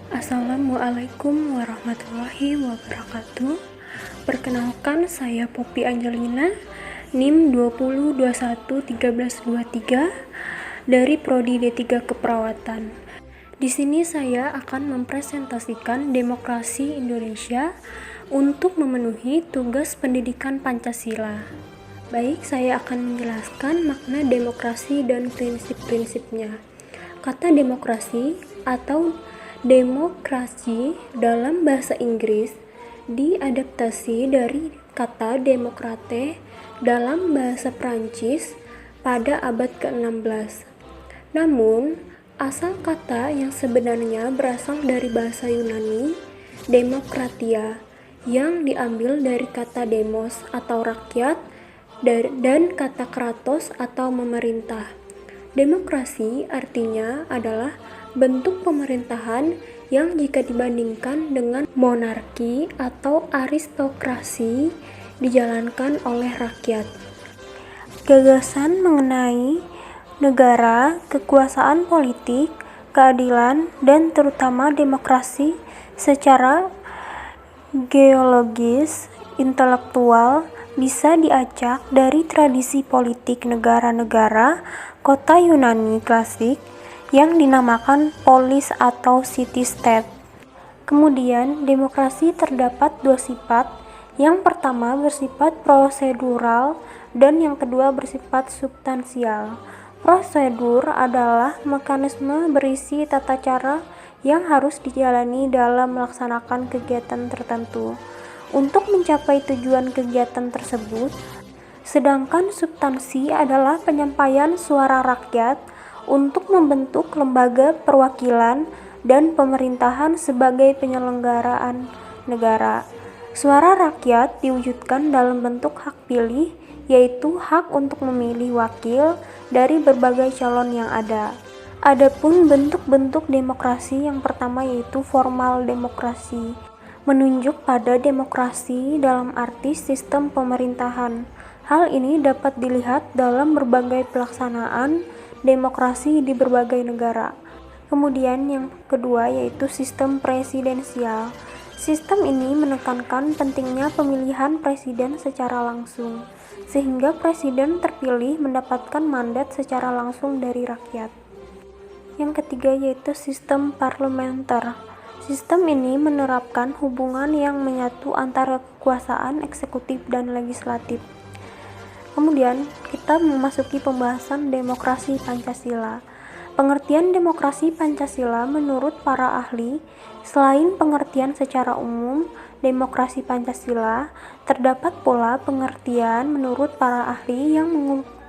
Assalamualaikum warahmatullahi wabarakatuh. Perkenalkan, saya Poppy Angelina, NIM 20211323 dari Prodi D3 Keperawatan. Di sini saya akan mempresentasikan demokrasi Indonesia untuk memenuhi tugas pendidikan Pancasila. Baik, saya akan menjelaskan makna demokrasi dan prinsip-prinsipnya. Kata demokrasi atau demokrasi dalam bahasa Inggris diadaptasi dari kata demokrate dalam bahasa Prancis pada abad ke-16. Namun, asal kata yang sebenarnya berasal dari bahasa Yunani, demokratia, yang diambil dari kata demos atau rakyat dan kata kratos atau memerintah. Demokrasi artinya adalah bentuk pemerintahan yang jika dibandingkan dengan monarki atau aristokrasi dijalankan oleh rakyat. Gagasan mengenai negara, kekuasaan politik, keadilan, dan terutama demokrasi secara geologis, intelektual, bisa diacak dari tradisi politik negara-negara kota Yunani klasik yang dinamakan polis atau city-state. Kemudian, demokrasi terdapat dua sifat. Yang pertama bersifat prosedural dan yang kedua bersifat substansial. Prosedur adalah mekanisme berisi tata cara yang harus dijalani dalam melaksanakan kegiatan tertentu untuk mencapai tujuan kegiatan tersebut, sedangkan substansi adalah penyampaian suara rakyat untuk membentuk lembaga perwakilan dan pemerintahan sebagai penyelenggaraan negara. Suara rakyat diwujudkan dalam bentuk hak pilih, yaitu hak untuk memilih wakil dari berbagai calon yang ada. Adapun bentuk-bentuk demokrasi yang pertama yaitu formal demokrasi, menunjuk pada demokrasi dalam arti sistem pemerintahan. Hal ini dapat dilihat dalam berbagai pelaksanaan demokrasi di berbagai negara. Kemudian yang kedua yaitu sistem presidensial. Sistem ini menekankan pentingnya pemilihan presiden secara langsung, sehingga presiden terpilih mendapatkan mandat secara langsung dari rakyat. Yang ketiga yaitu sistem parlementer. Sistem ini menerapkan hubungan yang menyatu antara kekuasaan eksekutif dan legislatif. Kemudian kita memasuki pembahasan demokrasi Pancasila. Pengertian demokrasi Pancasila menurut para ahli, selain pengertian secara umum demokrasi Pancasila, terdapat pula pengertian menurut para ahli yang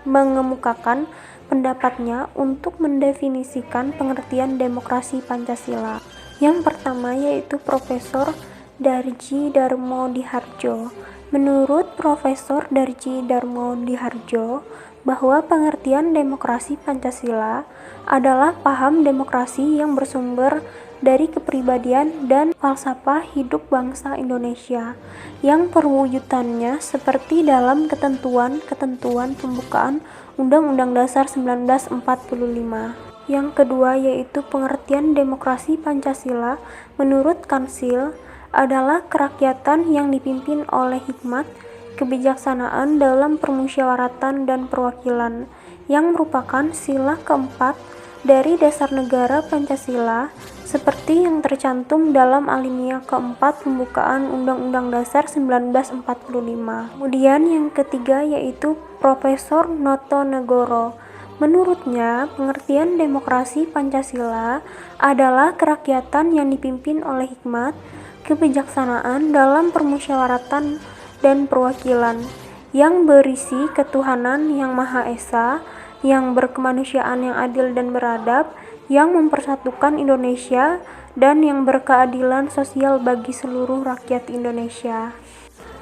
mengemukakan pendapatnya untuk mendefinisikan pengertian demokrasi Pancasila. Yang pertama yaitu Profesor Darji Darmodihardjo. Menurut Profesor Darji Darmodihardjo, bahwa pengertian demokrasi Pancasila adalah paham demokrasi yang bersumber dari kepribadian dan falsafah hidup bangsa Indonesia, yang perwujudannya seperti dalam ketentuan-ketentuan pembukaan Undang-Undang Dasar 1945. Yang kedua yaitu pengertian demokrasi Pancasila menurut Kansil adalah kerakyatan yang dipimpin oleh hikmat, kebijaksanaan dalam permusyawaratan dan perwakilan, yang merupakan sila keempat dari dasar negara Pancasila seperti yang tercantum dalam alinea keempat pembukaan Undang-Undang Dasar 1945. Kemudian yang ketiga yaitu Profesor Noto Negoro. Menurutnya, pengertian demokrasi Pancasila adalah kerakyatan yang dipimpin oleh hikmat, kebijaksanaan dalam permusyawaratan dan perwakilan, yang berisi ketuhanan yang Maha Esa, yang berkemanusiaan yang adil dan beradab, yang mempersatukan Indonesia, dan yang berkeadilan sosial bagi seluruh rakyat Indonesia.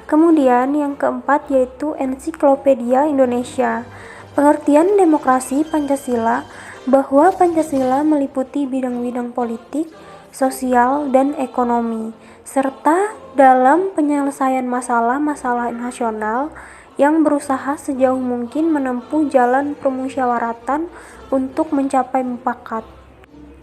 Kemudian yang keempat yaitu Ensiklopedia Indonesia. Pengertian demokrasi Pancasila bahwa Pancasila meliputi bidang-bidang politik, sosial, dan ekonomi, serta dalam penyelesaian masalah-masalah nasional yang berusaha sejauh mungkin menempuh jalan permusyawaratan untuk mencapai mufakat.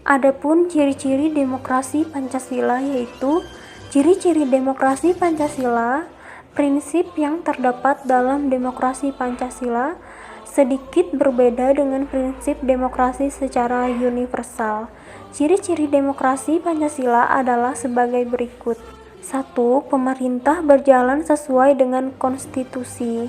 Adapun ciri-ciri demokrasi Pancasila yaitu ciri-ciri demokrasi Pancasila, prinsip yang terdapat dalam demokrasi Pancasila sedikit berbeda dengan prinsip demokrasi secara universal. Ciri-ciri demokrasi Pancasila adalah sebagai berikut. 1. Pemerintah berjalan sesuai dengan konstitusi.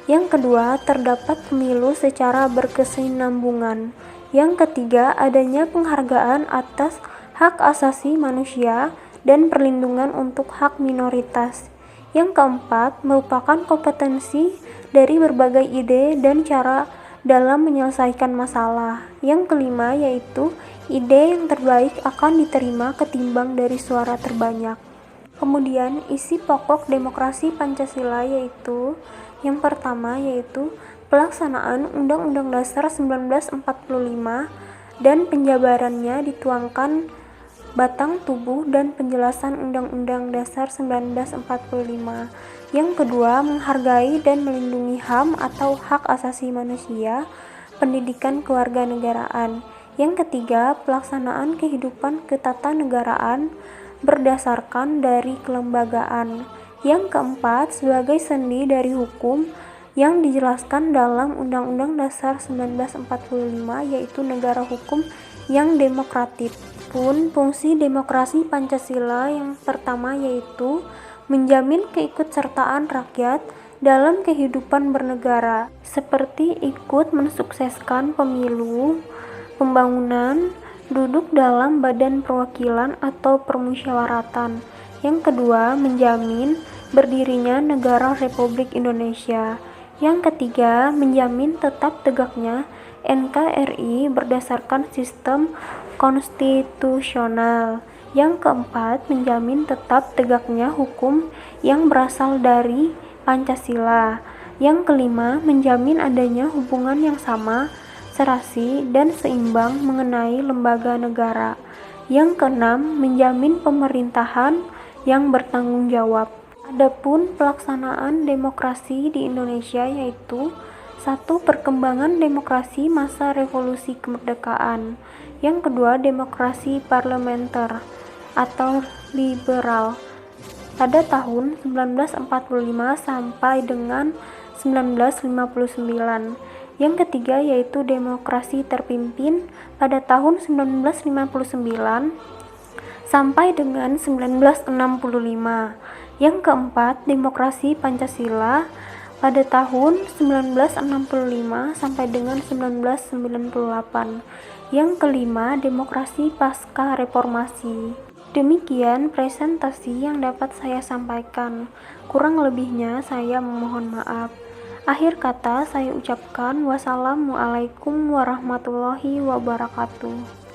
Yang kedua, terdapat pemilu secara berkesinambungan. Yang ketiga, adanya penghargaan atas hak asasi manusia dan perlindungan untuk hak minoritas. Yang keempat, merupakan kompetensi dari berbagai ide dan cara dalam menyelesaikan masalah. Yang kelima, yaitu ide yang terbaik akan diterima ketimbang dari suara terbanyak. Kemudian, isi pokok demokrasi Pancasila yaitu yang pertama yaitu pelaksanaan Undang-Undang Dasar 1945 dan penjabarannya dituangkan batang tubuh dan penjelasan Undang-Undang Dasar 1945. Yang kedua, menghargai dan melindungi HAM atau hak asasi manusia, pendidikan kewarganegaraan. Yang ketiga, pelaksanaan kehidupan ketatanegaraan berdasarkan dari kelembagaan. Yang keempat, sebagai sendi dari hukum yang dijelaskan dalam Undang-Undang Dasar 1945 yaitu negara hukum yang demokratis. Fungsi demokrasi Pancasila yang pertama yaitu menjamin keikutsertaan rakyat dalam kehidupan bernegara, seperti ikut mensukseskan pemilu, pembangunan, duduk dalam badan perwakilan atau permusyawaratan. Yang kedua, menjamin berdirinya negara Republik Indonesia. Yang ketiga, menjamin tetap tegaknya NKRI berdasarkan sistem konstitusional. Yang keempat, menjamin tetap tegaknya hukum yang berasal dari Pancasila. Yang kelima, menjamin adanya hubungan yang sama, serasi, dan seimbang mengenai lembaga negara. Yang keenam, menjamin pemerintahan yang bertanggung jawab. Adapun pelaksanaan demokrasi di Indonesia yaitu 1. Perkembangan demokrasi masa revolusi kemerdekaan. Yang kedua, demokrasi parlementer atau liberal pada tahun 1945 sampai dengan 1959. Yang ketiga yaitu demokrasi terpimpin pada tahun 1959 sampai dengan 1965. Yang keempat, demokrasi Pancasila pada tahun 1965 sampai dengan 1998. Yang kelima, demokrasi pasca reformasi. Demikian presentasi yang dapat saya sampaikan. Kurang lebihnya saya memohon maaf. Akhir kata saya ucapkan wassalamualaikum warahmatullahi wabarakatuh.